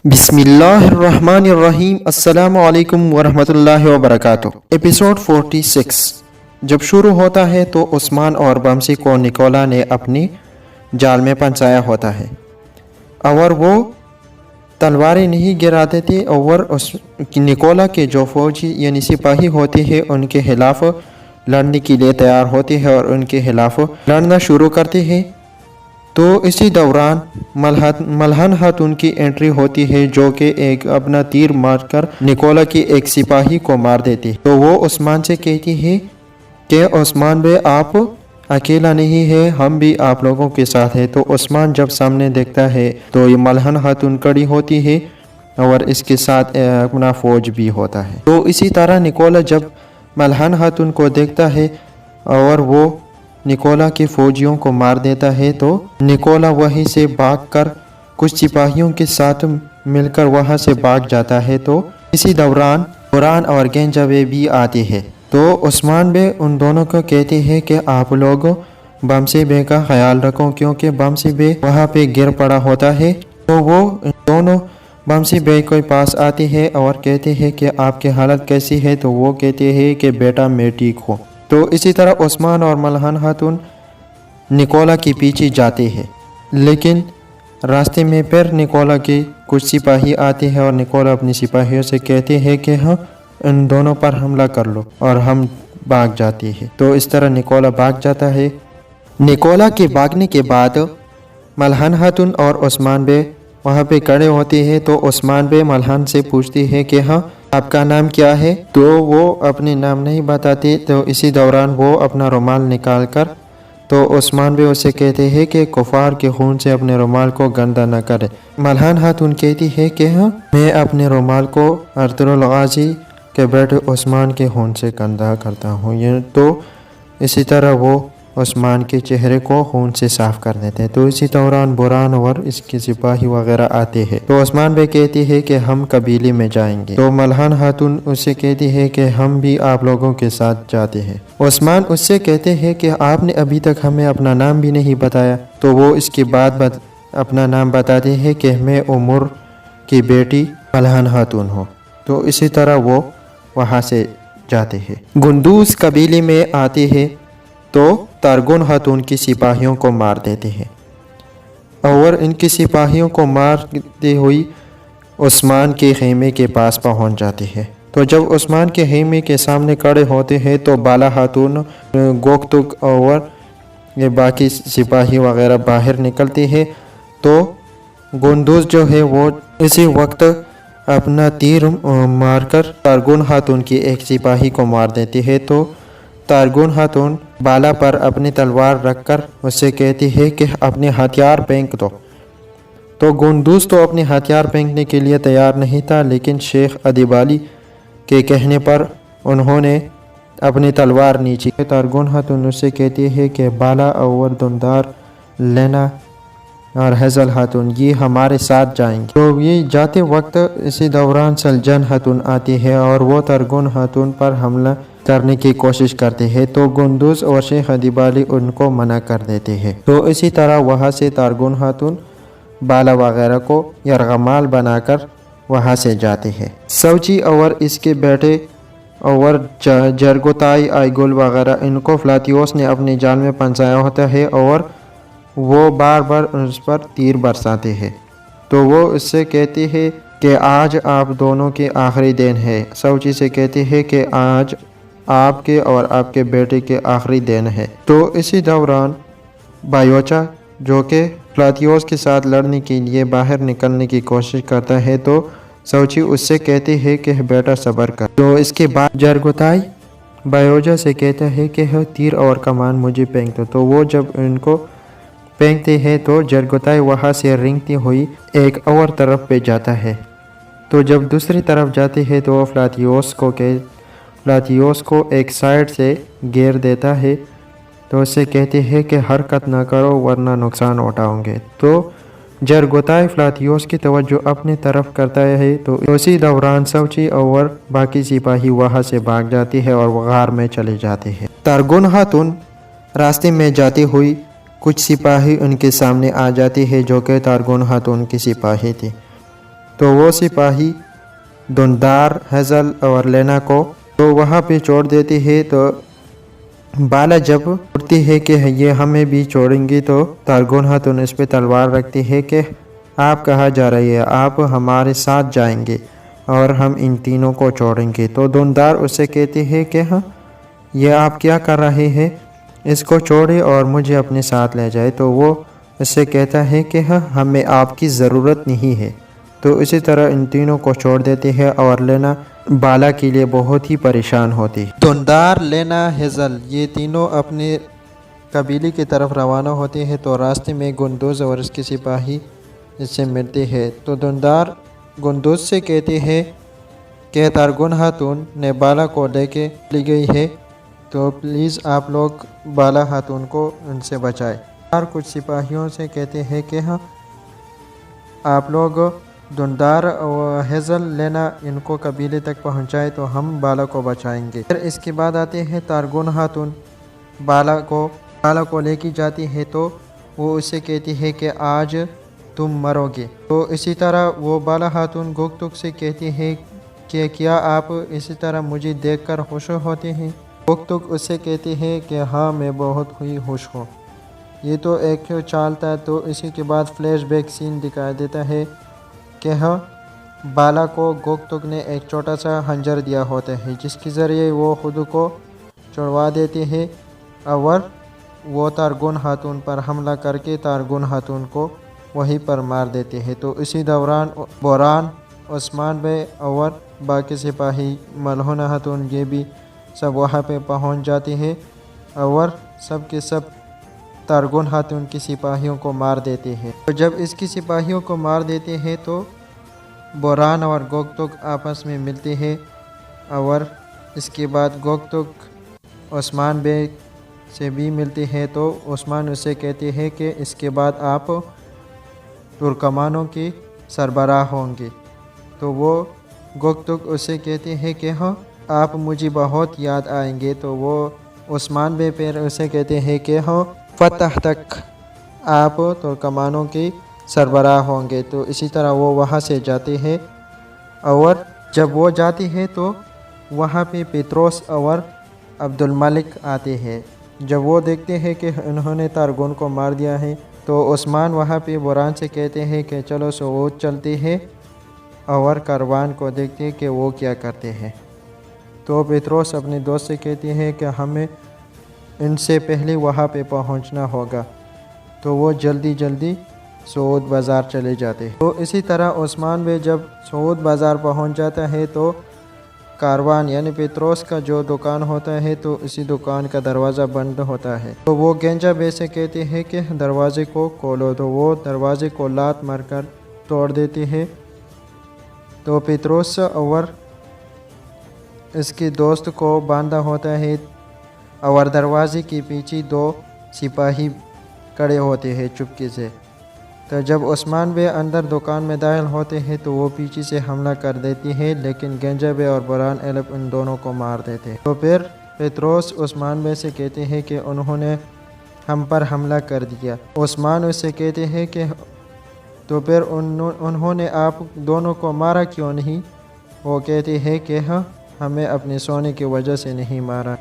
بسم اللہ الرحمن الرحیم۔ السلام علیکم ورحمۃ اللہ وبرکاتہ۔ ایپیسوڈ 46 جب شروع ہوتا ہے تو عثمان اور بمسی کو نکولا نے اپنی جال میں پھنسایا ہوتا ہے اور وہ تلواریں نہیں گراتے تھے اور نکولا کے جو فوجی یعنی سپاہی ہوتے ہیں ان کے خلاف لڑنے کے لیے تیار ہوتے ہیں اور ان کے خلاف لڑنا شروع کرتے ہیں۔ تو اسی دوران ملہن خاتون کی انٹری ہوتی ہے جو کہ ایک اپنا تیر مار کر نکولا کی ایک سپاہی کو مار دیتی ہے۔ تو وہ عثمان سے کہتی ہے کہ عثمان بھائی آپ اکیلا نہیں ہے، ہم بھی آپ لوگوں کے ساتھ ہیں۔ تو عثمان جب سامنے دیکھتا ہے تو یہ ملہن خاتون کڑی ہوتی ہے اور اس کے ساتھ اپنا فوج بھی ہوتا ہے۔ تو اسی طرح نکولا جب ملہن خاتون کو دیکھتا ہے اور وہ نکولا کے فوجیوں کو مار دیتا ہے تو نکولا وہیں سے بھاگ کر کچھ سپاہیوں کے ساتھ مل کر وہاں سے بھاگ جاتا ہے۔ تو اسی دوران قرآن اور گنجوے بھی آتے ہیں۔ تو عثمان بے ان دونوں کو کہتے ہیں کہ آپ لوگ بمسی بے کا خیال رکھو کیونکہ بمسی بے وہاں پہ گر پڑا ہوتا ہے۔ تو وہ دونوں بمسی بے کے پاس آتے ہیں اور کہتے ہیں کہ آپ کی حالت کیسی ہے؟ تو وہ کہتے ہیں کہ بیٹا میں ٹھیک ہوں۔ تو اسی طرح عثمان اور ملہن خاتون نکولا کے پیچھے جاتے ہیں، لیکن راستے میں پھر نکولا کے کچھ سپاہی آتے ہیں اور نکولا اپنی سپاہیوں سے کہتے ہیں کہ ہم ان دونوں پر حملہ کر لو اور ہم بھاگ جاتے ہیں۔ تو اس طرح نکولا بھاگ جاتا ہے۔ نکولا کے بھاگنے کے بعد ملہن خاتون اور عثمان بے وہاں پہ کھڑے ہوتے ہیں۔ تو عثمان بے ملہن سے پوچھتی ہے کہ ہاں آپ کا نام کیا ہے؟ تو وہ اپنے نام نہیں بتاتے۔ تو اسی دوران وہ اپنا رومال نکال کر تو عثمان بے اسے کہتے ہیں کہ کفار کے خون سے اپنے رومال کو گندا نہ کرے۔ ملہن خاتون کہتی ہے کہ ہاں میں اپنے رومال کو ارطغرل الغازی کے بیٹے عثمان کے خون سے گندا کرتا ہوں۔ تو اسی طرح وہ عثمان کے چہرے کو خون سے صاف کر دیتے ہیں۔ تو اسی دوران بران اور اس کے سپاہی وغیرہ آتے ہیں۔ تو عثمان بے کہتی ہے کہ ہم قبیلے میں جائیں گے۔ تو ملہن خاتون اس سے کہتی ہے کہ ہم بھی آپ لوگوں کے ساتھ جاتے ہیں۔ عثمان اس سے کہتے ہیں کہ آپ نے ابھی تک ہمیں اپنا نام بھی نہیں بتایا۔ تو وہ اس کے بعد اپنا نام بتاتے ہیں کہ میں عمر کی بیٹی ملہن خاتون ہوں۔ تو اسی طرح وہ وہاں سے جاتے ہیں۔ گندوز قبیلے میں آتے ہیں تو تارگون خاتون کی سپاہیوں کو مار دیتے ہیں اور ان کی سپاہیوں کو مارتے ہوئی عثمان کے خیمے کے پاس پہنچ جاتے ہیں۔ تو جب عثمان کے خیمے کے سامنے کھڑے ہوتے ہیں تو بالا خاتون، گوکتک اور یہ باقی سپاہی وغیرہ باہر نکلتے ہیں۔ تو گندوز جو ہے وہ اسی وقت اپنا تیر مار کر تارگون خاتون کی ایک سپاہی کو مار دیتے ہیں۔ تو تارگون خاتون بالا پر اپنی تلوار رکھ کر اس سے کہتی ہے کہ اپنے ہتھیار پھینک دو۔ تو گندوز تو اپنے ہتھیار پھینکنے کے لیے تیار نہیں تھا، لیکن شیخ ادیب علی کے کہنے پر انہوں نے اپنی تلوار نیچے۔ تارگون خاتون اس سے کہتی ہے کہ بالا اور دندار، لینا اور حیزل خاتون یہ ہمارے ساتھ جائیں گے۔ تو یہ جاتے وقت اسی دوران سلجن خاتون آتی ہے اور وہ تارگون خاتون پر حملہ کرنے کی کوشش کرتے ہیں۔ تو گندوز اور شیخ ادیب علی ان کو منع کر دیتے ہیں۔ تو اسی طرح وہاں سے تارگون خاتون بالا وغیرہ کو یرغمال بنا کر وہاں سے جاتے ہیں۔ سوچی اور اس کے بیٹے اور جرگوتائی آئیگل وغیرہ ان کو فلاتیوس نے اپنی جال میں پھنسایا ہوتا ہے اور وہ بار بار اس پر تیر برساتے ہیں۔ تو وہ اس سے کہتے ہیں کہ آج آپ دونوں کے آخری دن ہے۔ سوچی سے کہتے ہیں کہ آج آپ کے اور آپ کے بیٹے کے آخری دن ہے۔ تو اسی دوران بایوچا جو کہ فلاتیوس کے ساتھ لڑنے کے لیے باہر نکلنے کی کوشش کرتا ہے تو سوچی اس سے کہتے ہیں کہ بیٹا صبر کر۔ تو اس کے بعد جرگوتائی بایوجا سے کہتا ہے کہ تیر اور کمان مجھے پھینک دو۔ تو وہ جب ان کو پھینکتے ہیں تو جرگوتائی وہاں سے رینگتی ہوئی ایک اور طرف پہ جاتا ہے۔ تو جب دوسری طرف جاتے ہیں تو وہ فلاتیوس کو ایک سائیڈ سے گھیر دیتا ہے۔ تو اس سے کہتے ہیں کہ حرکت نہ کرو ورنہ نقصان اٹھاؤں گے۔ تو جرگوتائی فلاتیوس کی توجہ اپنی طرف کرتا ہے۔ تو اسی دوران سوچی اور باقی سپاہی وہاں سے بھاگ جاتی ہے اور غار میں چلے جاتے ہیں۔ تارگون خاتون راستے میں جاتی ہوئی کچھ سپاہی ان کے سامنے آ جاتی ہے جو کہ تارگون خاتون کی سپاہی تھی۔ تو وہ سپاہی دندار، ہیزل اور لینا کو تو وہاں پہ چھوڑ دیتی ہے۔ تو بالا جب اٹھتی ہے کہ یہ ہمیں بھی چھوڑیں گی تو تارگون ہاتون اس پہ تلوار رکھتی ہے کہ آپ کہاں جا رہی ہے، آپ ہمارے ساتھ جائیں گے اور ہم ان تینوں کو چھوڑیں گے۔ تو دندار اس سے کہتی ہے کہ ہاں یہ آپ کیا کر رہے ہیں، اس کو چھوڑے اور مجھے اپنے ساتھ لے جائے۔ تو وہ اس سے کہتا ہے کہ ہاں ہمیں آپ کی ضرورت نہیں ہے۔ تو اسی طرح ان تینوں کو چھوڑ دیتے ہیں اور لینا بالا کے لیے بہت ہی پریشان ہوتی۔ دندار، لینا، ہیزل یہ تینوں اپنے قبیلے کی طرف روانہ ہوتے ہیں۔ تو راستے میں گندوز اور اس کے سپاہی اس سے ملتے ہیں۔ تو دندار گندوز سے کہتے ہیں کہ تارگون خاتون نے بالا کو لے کے لی گئی ہے، تو پلیز آپ لوگ بالا خاتون کو ان سے بچائے۔ اور کچھ سپاہیوں سے کہتے ہیں کہ ہاں آپ لوگ دندار اور ہیزل، لینا ان کو قبیلے تک پہنچائے تو ہم بالا کو بچائیں گے۔ پھر اس کے بعد آتے ہیں تارگون خاتون بالا کو لے کے جاتی ہے۔ تو وہ اسے کہتی ہے کہ آج تم مرو گے۔ تو اسی طرح وہ بالا خاتون گوگتک سے کہتی ہے کہ کیا آپ اسی طرح مجھے دیکھ کر خوش ہوتے ہیں؟ گوگتک اس سے کہتی ہے کہ ہاں میں بہت ہی خوش ہوں۔ یہ تو ایک چال تھا۔ تو اسی کے بعد فلیش بیک سین دکھائی دیتا ہے کہ ہاں بالا کو گوگتک نے ایک چھوٹا سا خنجر دیا ہوتا ہے جس کے ذریعے وہ خود کو چھڑوا دیتے ہیں اور وہ تارگون خاتون پر حملہ کر کے تارگون خاتون کو وہیں پر مار دیتے ہیں۔ تو اسی دوران بوران، عثمان بے اور باقی سپاہی، ملہونہ خاتون یہ بھی سب وہاں پہ پہنچ جاتے ہیں اور سب کے سب تارگون خاتون کی سپاہیوں کو مار دیتے ہیں۔ تو جب اس کی سپاہیوں کو مار دیتے ہیں تو بوران اور گوگتک آپس میں ملتے ہیں اور اس کے بعد گوگتک عثمان بے سے بھی ملتے ہیں۔ تو عثمان اسے کہتے ہیں کہ اس کے بعد آپ ترکمانوں کے سربراہ ہوں گے۔ تو وہ گوگتک اسے کہتے ہیں کہ ہاں آپ مجھے بہت یاد آئیں گے۔ تو وہ عثمان بے پھر اسے کہتے ہیں کہ ہاں فتح تک آپ ترکمانوں کے سربراہ ہوں گے۔ تو اسی طرح وہ وہاں سے جاتے ہیں اور جب وہ جاتے ہیں تو وہاں پہ پطرس اور عبد الملک آتے ہیں۔ جب وہ دیکھتے ہیں کہ انہوں نے تارگون کو مار دیا ہے تو عثمان وہاں پہ بوران سے کہتے ہیں کہ چلو سعود چلتے ہیں اور کاروان کو دیکھتے ہیں کہ وہ کیا کرتے ہیں۔ تو پطرس اپنے دوست سے کہتے ہیں کہ ہمیں ان سے پہلے وہاں پہ پہنچنا ہوگا۔ تو وہ جلدی سعود بازار چلے جاتے ہیں۔ تو اسی طرح عثمان بے جب سعود بازار پہنچ جاتا ہے تو کاروان یعنی پطرس کا جو دکان ہوتا ہے تو اسی دکان کا دروازہ بند ہوتا ہے۔ تو وہ گنجا بے سے کہتے ہیں کہ دروازے کو کھولو۔ تو وہ دروازے کو لات مار کر توڑ دیتے ہیں۔ تو پطرس اور اس کے دوست کو باندھا ہوتا ہے اور دروازے کے پیچھے دو سپاہی کھڑے ہوتے ہیں چپکے سے۔ تو جب عثمان بے اندر دکان میں داخل ہوتے ہیں تو وہ پیچھے سے حملہ کر دیتے ہیں، لیکن گنجا بے اور بوران ایلپ ان دونوں کو مار دیتے ہیں۔ تو پھر پطرس عثمان بے سے کہتے ہیں کہ انہوں نے ہم پر حملہ کر دیا۔ عثمان اس سے کہتے ہیں کہ تو پھر انہوں نے آپ دونوں کو مارا کیوں نہیں؟ وہ کہتے ہیں کہ ہاں ہمیں اپنے سونے کی وجہ سے نہیں مارا۔